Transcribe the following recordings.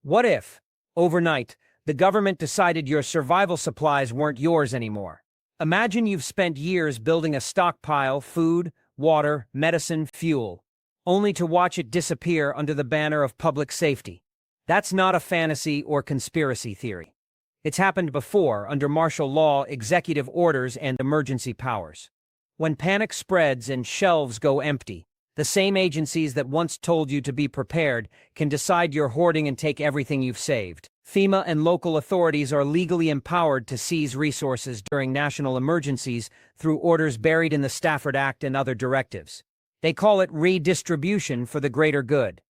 What if, overnight, the government decided your survival supplies weren't yours anymore? Imagine you've spent years building a stockpile, food, water, medicine, fuel, only to watch it disappear under the banner of public safety. That's not a fantasy or conspiracy theory. It's happened before under martial law, executive orders, and emergency powers. When panic spreads and shelves go empty, the same agencies that once told you to be prepared can decide you're hoarding and take everything you've saved. FEMA and local authorities are legally empowered to seize resources during national emergencies through orders buried in the Stafford Act and other directives. They call it redistribution for the greater good.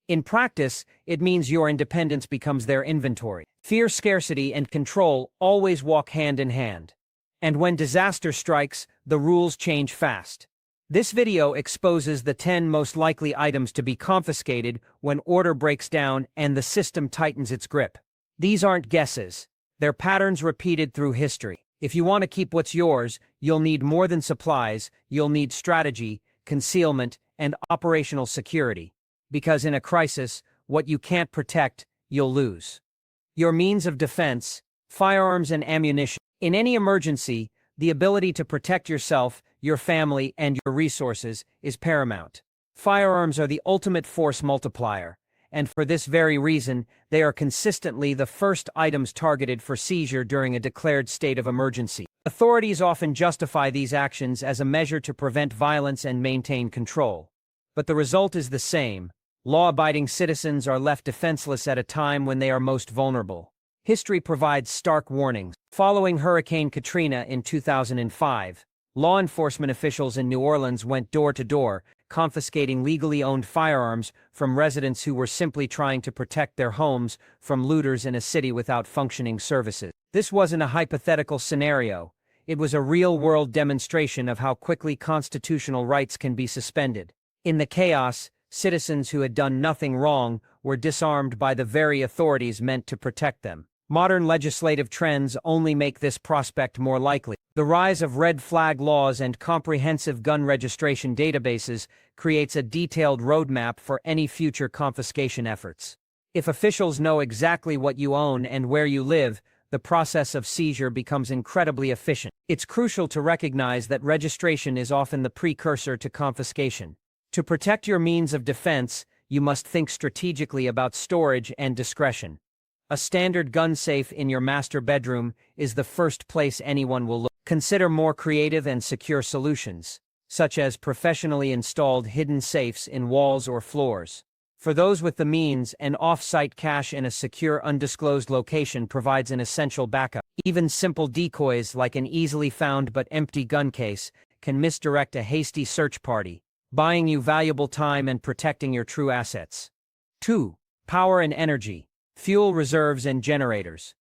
In practice, it means your independence becomes their inventory. Fear, scarcity, and control always walk hand in hand. And when disaster strikes, the rules change fast. This video exposes the 10 most likely items to be confiscated when order breaks down and the system tightens its grip. These aren't guesses. They're patterns repeated through history. If you want to keep what's yours, you'll need more than supplies, you'll need strategy, concealment, and operational security. Because in a crisis, what you can't protect, you'll lose. Your means of defense, firearms and ammunition. In any emergency, the ability to protect yourself, your family, and your resources is paramount. Firearms are the ultimate force multiplier, and for this very reason, they are consistently the first items targeted for seizure during a declared state of emergency. Authorities often justify these actions as a measure to prevent violence and maintain control. But the result is the same. Law-abiding citizens are left defenseless at a time when they are most vulnerable. History provides stark warnings. Following Hurricane Katrina in 2005, law enforcement officials in New Orleans went door to door, confiscating legally owned firearms from residents who were simply trying to protect their homes from looters in a city without functioning services. This wasn't a hypothetical scenario. It was a real-world demonstration of how quickly constitutional rights can be suspended. In the chaos, citizens who had done nothing wrong were disarmed by the very authorities meant to protect them. Modern legislative trends only make this prospect more likely. The rise of red flag laws and comprehensive gun registration databases creates a detailed roadmap for any future confiscation efforts. If officials know exactly what you own and where you live, the process of seizure becomes incredibly efficient. It's crucial to recognize that registration is often the precursor to confiscation. To protect your means of defense, you must think strategically about storage and discretion. A standard gun safe in your master bedroom is the first place anyone will look. Consider more creative and secure solutions, such as professionally installed hidden safes in walls or floors. For those with the means, an off-site cache in a secure undisclosed location provides an essential backup. Even simple decoys like an easily found but empty gun case can misdirect a hasty search party, buying you valuable time and protecting your true assets. 2. Power and energy. Fuel reserves and generators.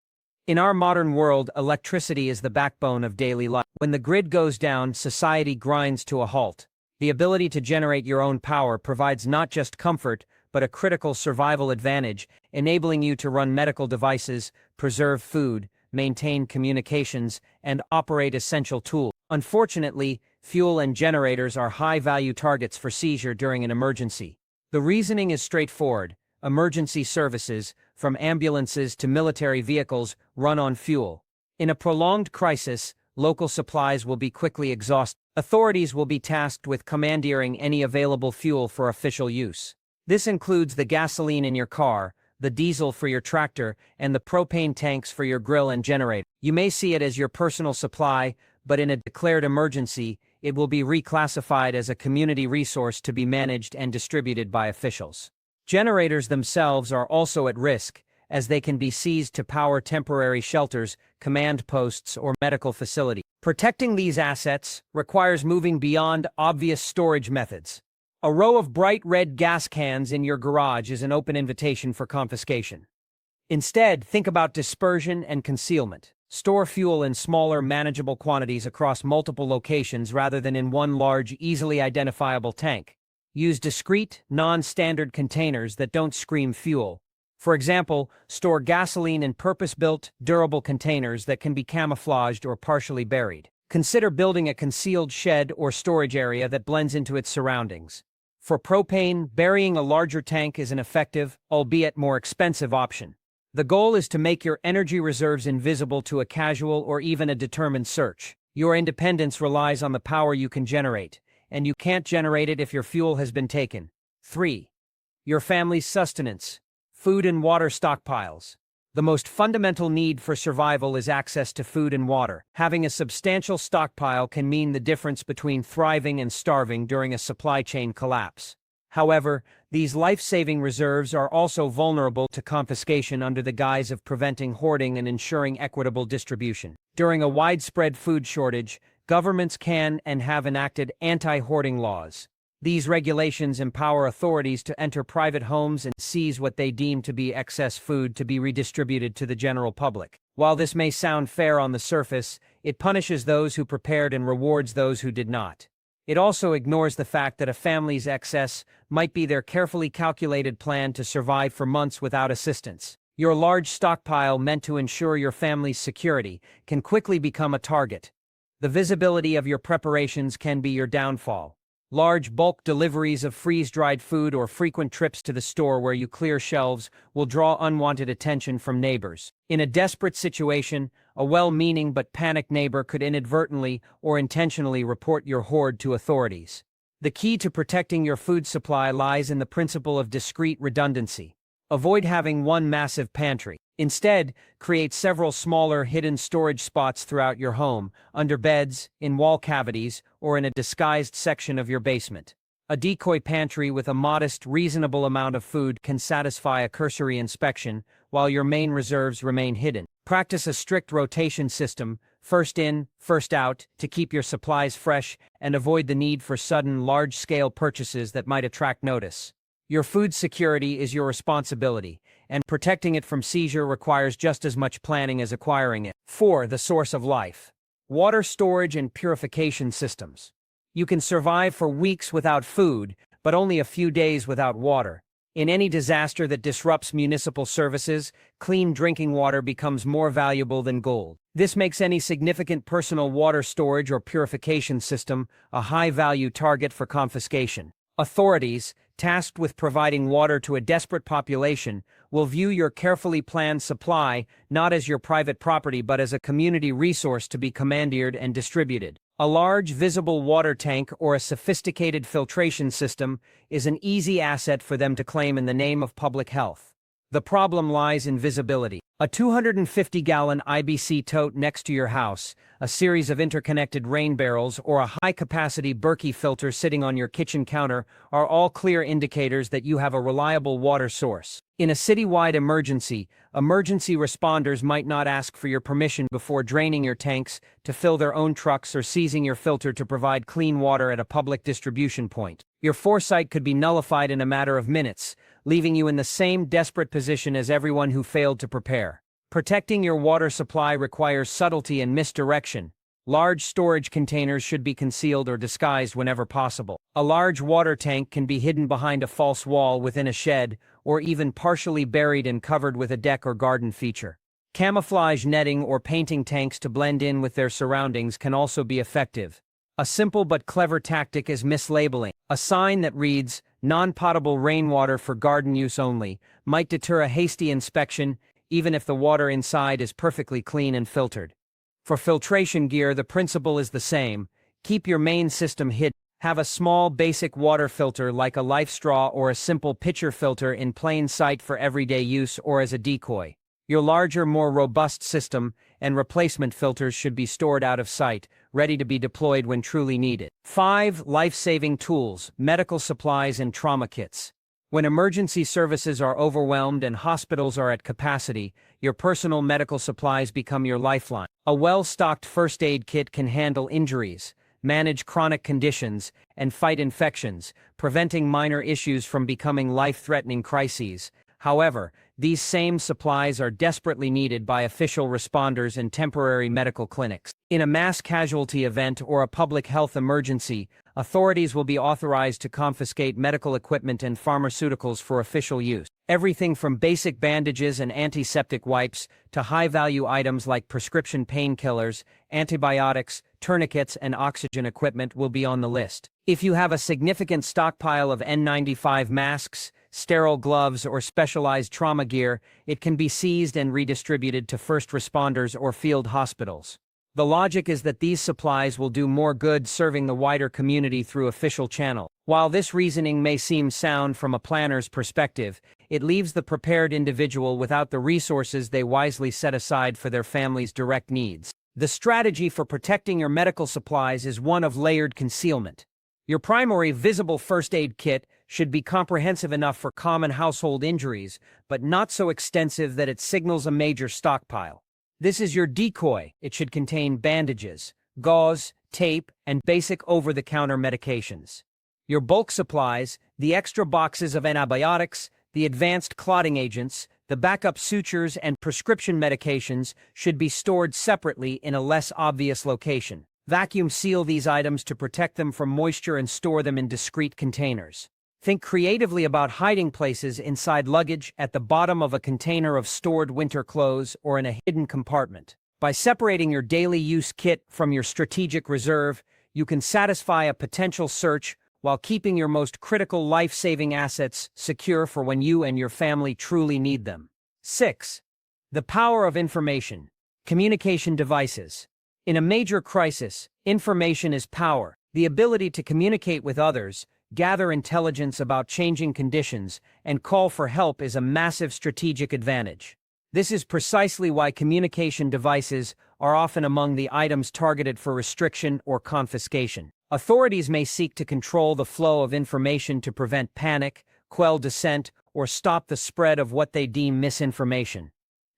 In our modern world, electricity is the backbone of daily life. When the grid goes down, society grinds to a halt. The ability to generate your own power provides not just comfort, but a critical survival advantage, enabling you to run medical devices, preserve food, maintain communications, and operate essential tools. Unfortunately, fuel and generators are high-value targets for seizure during an emergency. The reasoning is straightforward. Emergency services, from ambulances to military vehicles, run on fuel. In a prolonged crisis, local supplies will be quickly exhausted. Authorities will be tasked with commandeering any available fuel for official use. This includes the gasoline in your car, the diesel for your tractor, and the propane tanks for your grill and generator. You may see it as your personal supply, but in a declared emergency, it will be reclassified as a community resource to be managed and distributed by officials. Generators themselves are also at risk, as they can be seized to power temporary shelters, command posts, or medical facilities. Protecting these assets requires moving beyond obvious storage methods. A row of bright red gas cans in your garage is an open invitation for confiscation. Instead, think about dispersion and concealment. Store fuel in smaller, manageable quantities across multiple locations rather than in one large, easily identifiable tank. Use discrete, non-standard containers that don't scream fuel. For example, store gasoline in purpose-built, durable containers that can be camouflaged or partially buried. Consider building a concealed shed or storage area that blends into its surroundings. For propane, burying a larger tank is an effective, albeit more expensive option. The goal is to make your energy reserves invisible to a casual or even a determined search. Your independence relies on the power you can generate, and you can't generate it if your fuel has been taken. 3. Your family's sustenance. Food and water stockpiles. The most fundamental need for survival is access to food and water. Having a substantial stockpile can mean the difference between thriving and starving during a supply chain collapse. However, these life-saving reserves are also vulnerable to confiscation under the guise of preventing hoarding and ensuring equitable distribution. During a widespread food shortage, governments can and have enacted anti-hoarding laws. These regulations empower authorities to enter private homes and seize what they deem to be excess food to be redistributed to the general public. While this may sound fair on the surface, it punishes those who prepared and rewards those who did not. It also ignores the fact that a family's excess might be their carefully calculated plan to survive for months without assistance. Your large stockpile meant to ensure your family's security can quickly become a target. The visibility of your preparations can be your downfall. Large bulk deliveries of freeze-dried food or frequent trips to the store where you clear shelves will draw unwanted attention from neighbors. In a desperate situation, a well-meaning but panicked neighbor could inadvertently or intentionally report your hoard to authorities. The key to protecting your food supply lies in the principle of discrete redundancy. Avoid having one massive pantry. Instead, create several smaller hidden storage spots throughout your home, under beds, in wall cavities, or in a disguised section of your basement. A decoy pantry with a modest, reasonable amount of food can satisfy a cursory inspection, while your main reserves remain hidden. Practice a strict rotation system, first in, first out, to keep your supplies fresh and avoid the need for sudden, large-scale purchases that might attract notice. Your food security is your responsibility, and protecting it from seizure requires just as much planning as acquiring it. 4. The source of life. Water storage and purification systems. You can survive for weeks without food, but only a few days without water. In any disaster that disrupts municipal services, clean drinking water becomes more valuable than gold. This makes any significant personal water storage or purification system a high-value target for confiscation. Authorities, tasked with providing water to a desperate population, will view your carefully planned supply not as your private property but as a community resource to be commandeered and distributed. A large, visible water tank or a sophisticated filtration system is an easy asset for them to claim in the name of public health. The problem lies in visibility. A 250-gallon IBC tote next to your house, a series of interconnected rain barrels, or a high-capacity Berkey filter sitting on your kitchen counter are all clear indicators that you have a reliable water source. In a citywide emergency, emergency responders might not ask for your permission before draining your tanks to fill their own trucks or seizing your filter to provide clean water at a public distribution point. Your foresight could be nullified in a matter of minutes, leaving you in the same desperate position as everyone who failed to prepare. Protecting your water supply requires subtlety and misdirection. Large storage containers should be concealed or disguised whenever possible. A large water tank can be hidden behind a false wall within a shed, or even partially buried and covered with a deck or garden feature. Camouflage netting or painting tanks to blend in with their surroundings can also be effective. A simple but clever tactic is mislabeling. A sign that reads, "Non-potable rainwater for garden use only," might deter a hasty inspection, even if the water inside is perfectly clean and filtered. For filtration gear, the principle is the same. Keep your main system hidden. Have a small, basic water filter like a life straw or a simple pitcher filter in plain sight for everyday use or as a decoy. Your larger, more robust system and replacement filters should be stored out of sight, ready to be deployed when truly needed. 5. Life-saving tools, medical supplies and trauma kits. When emergency services are overwhelmed and hospitals are at capacity, your personal medical supplies become your lifeline. A well-stocked first aid kit can handle injuries, manage chronic conditions, and fight infections, preventing minor issues from becoming life-threatening crises. However, these same supplies are desperately needed by official responders and temporary medical clinics. In a mass casualty event or a public health emergency, authorities will be authorized to confiscate medical equipment and pharmaceuticals for official use. Everything from basic bandages and antiseptic wipes to high-value items like prescription painkillers, antibiotics, tourniquets, and oxygen equipment will be on the list. If you have a significant stockpile of N95 masks, sterile gloves, or specialized trauma gear, it can be seized and redistributed to first responders or field hospitals. The logic is that these supplies will do more good serving the wider community through official channels. While this reasoning may seem sound from a planner's perspective, it leaves the prepared individual without the resources they wisely set aside for their family's direct needs. The strategy for protecting your medical supplies is one of layered concealment. Your primary visible first aid kit should be comprehensive enough for common household injuries, but not so extensive that it signals a major stockpile. This is your decoy. It should contain bandages, gauze, tape, and basic over-the-counter medications. Your bulk supplies, the extra boxes of antibiotics, the advanced clotting agents, the backup sutures, and prescription medications should be stored separately in a less obvious location. Vacuum seal these items to protect them from moisture and store them in discreet containers. Think creatively about hiding places inside luggage, at the bottom of a container of stored winter clothes, or in a hidden compartment. By separating your daily use kit from your strategic reserve, you can satisfy a potential search while keeping your most critical life-saving assets secure for when you and your family truly need them. 6. The power of information. Communication devices. In a major crisis, information is power. The ability to communicate with others, gather intelligence about changing conditions, and call for help is a massive strategic advantage. This is precisely why communication devices are often among the items targeted for restriction or confiscation. Authorities may seek to control the flow of information to prevent panic, quell dissent, or stop the spread of what they deem misinformation.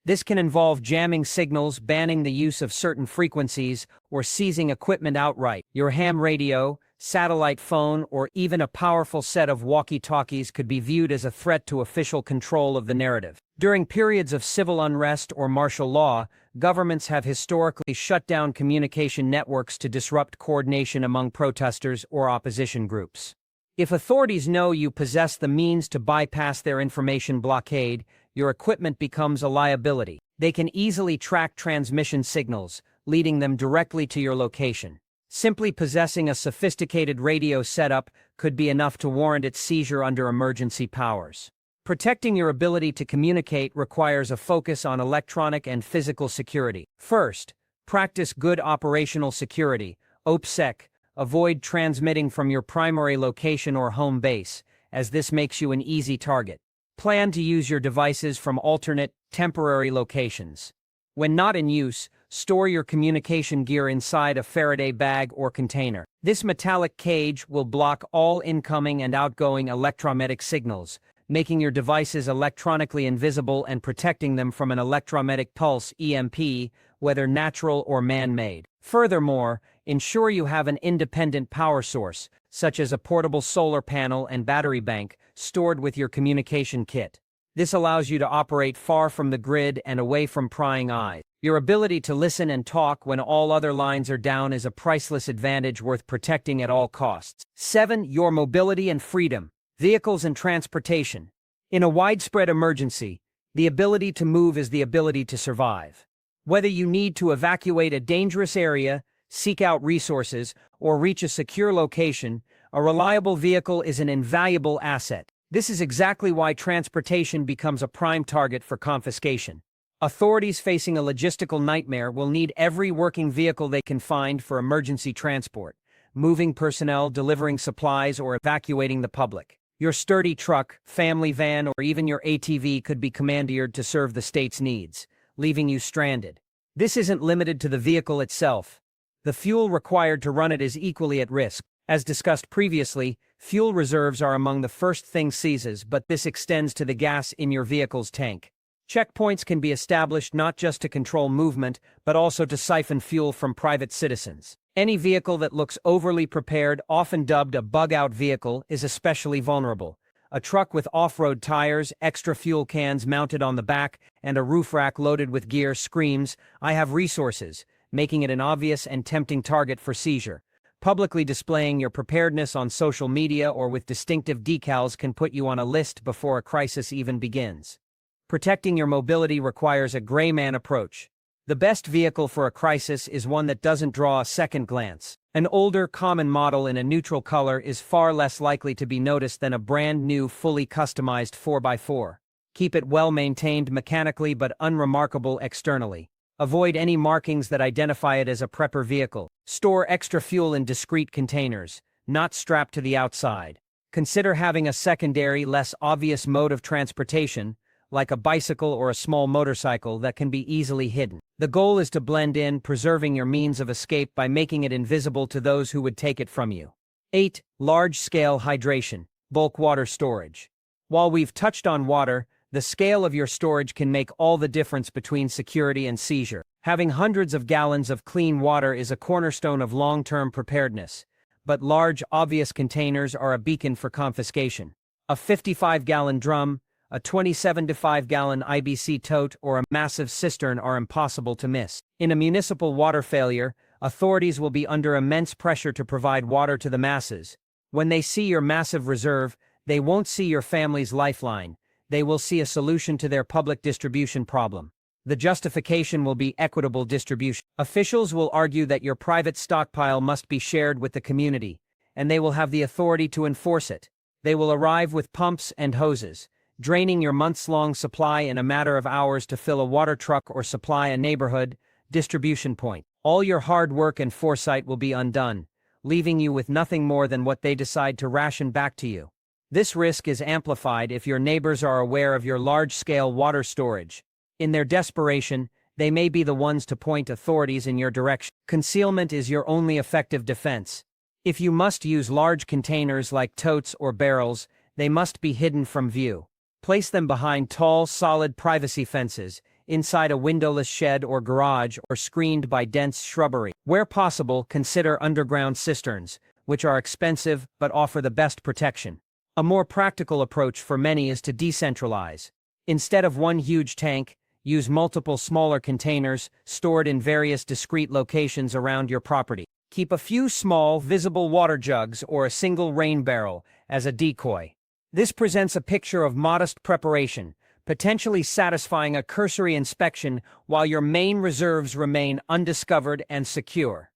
This can involve jamming signals, banning the use of certain frequencies, or seizing equipment outright. Your ham radio, satellite phone, or even a powerful set of walkie-talkies could be viewed as a threat to official control of the narrative. During periods of civil unrest or martial law, governments have historically shut down communication networks to disrupt coordination among protesters or opposition groups. If authorities know you possess the means to bypass their information blockade, your equipment becomes a liability. They can easily track transmission signals, leading them directly to your location. Simply possessing a sophisticated radio setup could be enough to warrant its seizure under emergency powers. Protecting your ability to communicate requires a focus on electronic and physical security. First, practice good operational security, OPSEC. Avoid transmitting from your primary location or home base, as this makes you an easy target. Plan to use your devices from alternate, temporary locations. When not in use, store your communication gear inside a Faraday bag or container. This metallic cage will block all incoming and outgoing electromagnetic signals, making your devices electronically invisible and protecting them from an electromagnetic pulse (EMP), whether natural or man-made. Furthermore, ensure you have an independent power source, such as a portable solar panel and battery bank, stored with your communication kit. This allows you to operate far from the grid and away from prying eyes. Your ability to listen and talk when all other lines are down is a priceless advantage worth protecting at all costs. 7. Your mobility and freedom. Vehicles and transportation. In a widespread emergency, the ability to move is the ability to survive. Whether you need to evacuate a dangerous area, seek out resources, or reach a secure location, a reliable vehicle is an invaluable asset. This is exactly why transportation becomes a prime target for confiscation. Authorities facing a logistical nightmare will need every working vehicle they can find for emergency transport, moving personnel, delivering supplies, or evacuating the public. Your sturdy truck, family van, or even your ATV could be commandeered to serve the state's needs, leaving you stranded. This isn't limited to the vehicle itself. The fuel required to run it is equally at risk. As discussed previously, fuel reserves are among the first things seized, but this extends to the gas in your vehicle's tank. Checkpoints can be established not just to control movement, but also to siphon fuel from private citizens. Any vehicle that looks overly prepared, often dubbed a bug-out vehicle, is especially vulnerable. A truck with off-road tires, extra fuel cans mounted on the back, and a roof rack loaded with gear screams, "I have resources," making it an obvious and tempting target for seizure. Publicly displaying your preparedness on social media or with distinctive decals can put you on a list before a crisis even begins. Protecting your mobility requires a gray man approach. The best vehicle for a crisis is one that doesn't draw a second glance. An older, common model in a neutral color is far less likely to be noticed than a brand new, fully customized 4x4. Keep it well maintained mechanically but unremarkable externally. Avoid any markings that identify it as a prepper vehicle. Store extra fuel in discrete containers, not strapped to the outside. Consider having a secondary, less obvious mode of transportation, like a bicycle or a small motorcycle that can be easily hidden. The goal is to blend in, preserving your means of escape by making it invisible to those who would take it from you. 8. Large-scale hydration, bulk water storage. While we've touched on water, the scale of your storage can make all the difference between security and seizure. Having hundreds of gallons of clean water is a cornerstone of long-term preparedness, but large, obvious containers are a beacon for confiscation. A 55-gallon drum, a 27-5-gallon IBC tote, or a massive cistern are impossible to miss. In a municipal water failure, authorities will be under immense pressure to provide water to the masses. When they see your massive reserve, they won't see your family's lifeline. They will see a solution to their public distribution problem. The justification will be equitable distribution. Officials will argue that your private stockpile must be shared with the community, and they will have the authority to enforce it. They will arrive with pumps and hoses, draining your months-long supply in a matter of hours to fill a water truck or supply a neighborhood distribution point. All your hard work and foresight will be undone, leaving you with nothing more than what they decide to ration back to you. This risk is amplified if your neighbors are aware of your large-scale water storage. In their desperation, they may be the ones to point authorities in your direction. Concealment is your only effective defense. If you must use large containers like totes or barrels, they must be hidden from view. Place them behind tall, solid privacy fences, inside a windowless shed or garage, or screened by dense shrubbery. Where possible, consider underground cisterns, which are expensive but offer the best protection. A more practical approach for many is to decentralize. Instead of one huge tank, use multiple smaller containers stored in various discrete locations around your property. Keep a few small, visible water jugs or a single rain barrel as a decoy. This presents a picture of modest preparation, potentially satisfying a cursory inspection while your main reserves remain undiscovered and secure.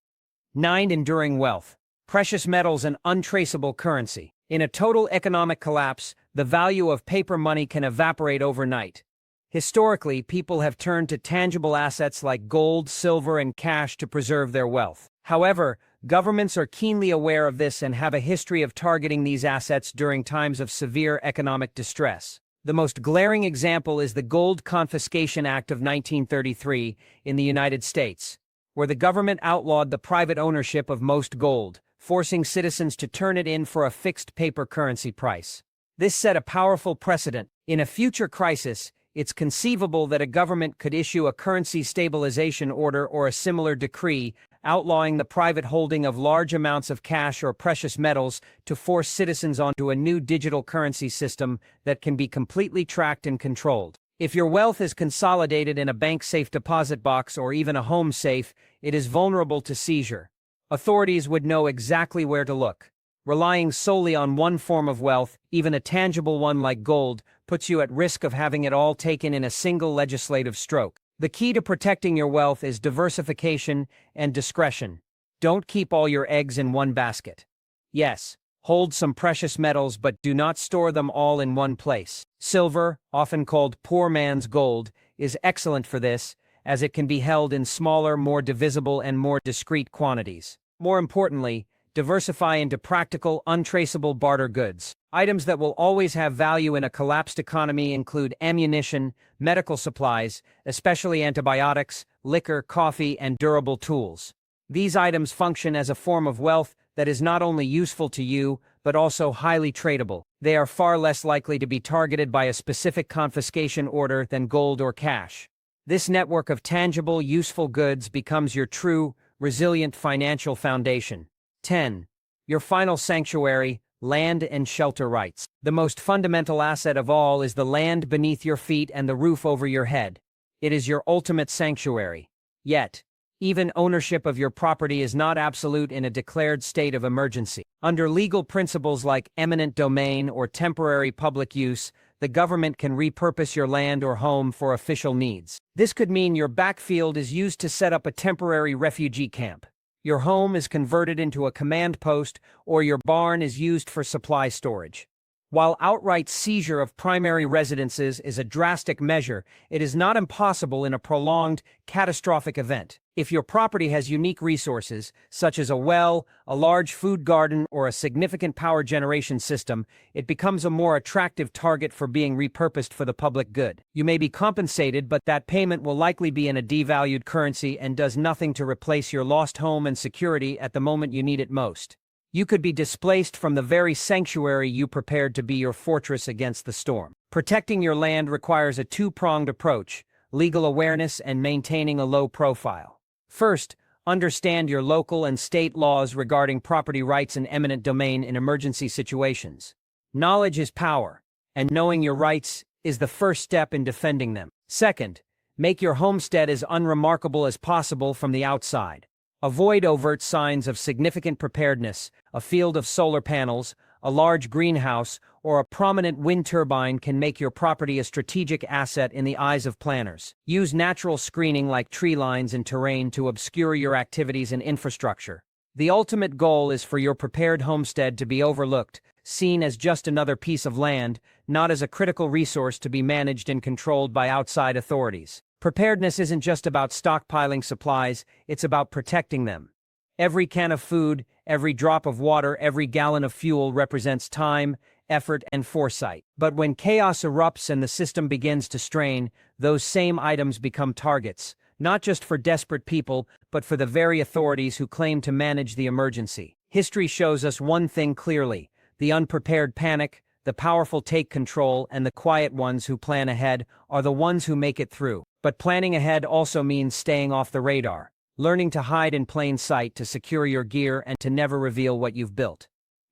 9. Enduring wealth. Precious metals and untraceable currency. In a total economic collapse, the value of paper money can evaporate overnight. Historically, people have turned to tangible assets like gold, silver, and cash to preserve their wealth. However, governments are keenly aware of this and have a history of targeting these assets during times of severe economic distress. The most glaring example is the Gold Confiscation Act of 1933 in the United States, where the government outlawed the private ownership of most gold, forcing citizens to turn it in for a fixed paper currency price. This set a powerful precedent. In a future crisis, it's conceivable that a government could issue a currency stabilization order or a similar decree outlawing the private holding of large amounts of cash or precious metals to force citizens onto a new digital currency system that can be completely tracked and controlled. If your wealth is consolidated in a bank safe deposit box or even a home safe, it is vulnerable to seizure. Authorities would know exactly where to look. Relying solely on one form of wealth, even a tangible one like gold, puts you at risk of having it all taken in a single legislative stroke. The key to protecting your wealth is diversification and discretion. Don't keep all your eggs in one basket. Yes, hold some precious metals, but do not store them all in one place. Silver, often called poor man's gold, is excellent for this, as it can be held in smaller, more divisible, and more discrete quantities. More importantly, diversify into practical, untraceable barter goods. Items that will always have value in a collapsed economy include ammunition, medical supplies, especially antibiotics, liquor, coffee, and durable tools. These items function as a form of wealth that is not only useful to you, but also highly tradable. They are far less likely to be targeted by a specific confiscation order than gold or cash. This network of tangible, useful goods becomes your true, resilient financial foundation. 10. Your final sanctuary, land and shelter rights. The most fundamental asset of all is the land beneath your feet and the roof over your head. It is your ultimate sanctuary. Yet, even ownership of your property is not absolute in a declared state of emergency. Under legal principles like eminent domain or temporary public use, the government can repurpose your land or home for official needs. This could mean your backfield is used to set up a temporary refugee camp. Your home is converted into a command post, or your barn is used for supply storage. While outright seizure of primary residences is a drastic measure, it is not impossible in a prolonged, catastrophic event. If your property has unique resources, such as a well, a large food garden, or a significant power generation system, it becomes a more attractive target for being repurposed for the public good. You may be compensated, but that payment will likely be in a devalued currency and does nothing to replace your lost home and security at the moment you need it most. You could be displaced from the very sanctuary you prepared to be your fortress against the storm. Protecting your land requires a two-pronged approach: legal awareness and maintaining a low profile. First, understand your local and state laws regarding property rights and eminent domain in emergency situations. Knowledge is power, and knowing your rights is the first step in defending them. Second, make your homestead as unremarkable as possible from the outside. Avoid overt signs of significant preparedness. A field of solar panels, a large greenhouse, or a prominent wind turbine can make your property a strategic asset in the eyes of planners. Use natural screening like tree lines and terrain to obscure your activities and infrastructure. The ultimate goal is for your prepared homestead to be overlooked, seen as just another piece of land, not as a critical resource to be managed and controlled by outside authorities. Preparedness isn't just about stockpiling supplies, it's about protecting them. Every can of food, every drop of water, every gallon of fuel represents time, effort, and foresight. But when chaos erupts and the system begins to strain, those same items become targets, not just for desperate people, but for the very authorities who claim to manage the emergency. History shows us one thing clearly: the unprepared panic, the powerful take control, and the quiet ones who plan ahead are the ones who make it through. But planning ahead also means staying off the radar, learning to hide in plain sight to secure your gear and to never reveal what you've built.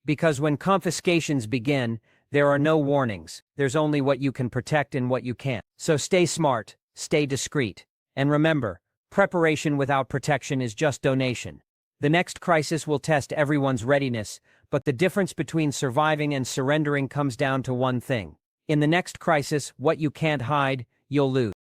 Because when confiscations begin, there are no warnings, there's only what you can protect and what you can't. So stay smart, stay discreet, and remember, preparation without protection is just donation. The next crisis will test everyone's readiness, but the difference between surviving and surrendering comes down to one thing. In the next crisis, what you can't hide, you'll lose.